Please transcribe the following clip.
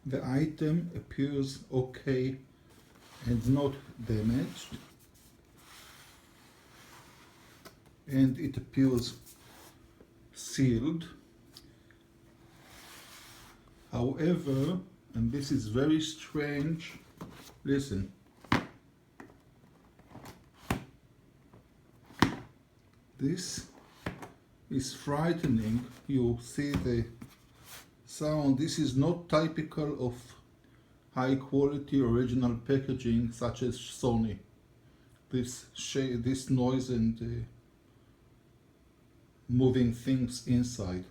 The item appears okay and not damaged, and it appears sealed. However, and this is very strange, listen. This is frightening. You see the sound. This is not typical of high quality original packaging such as Sony. This noise and moving things inside.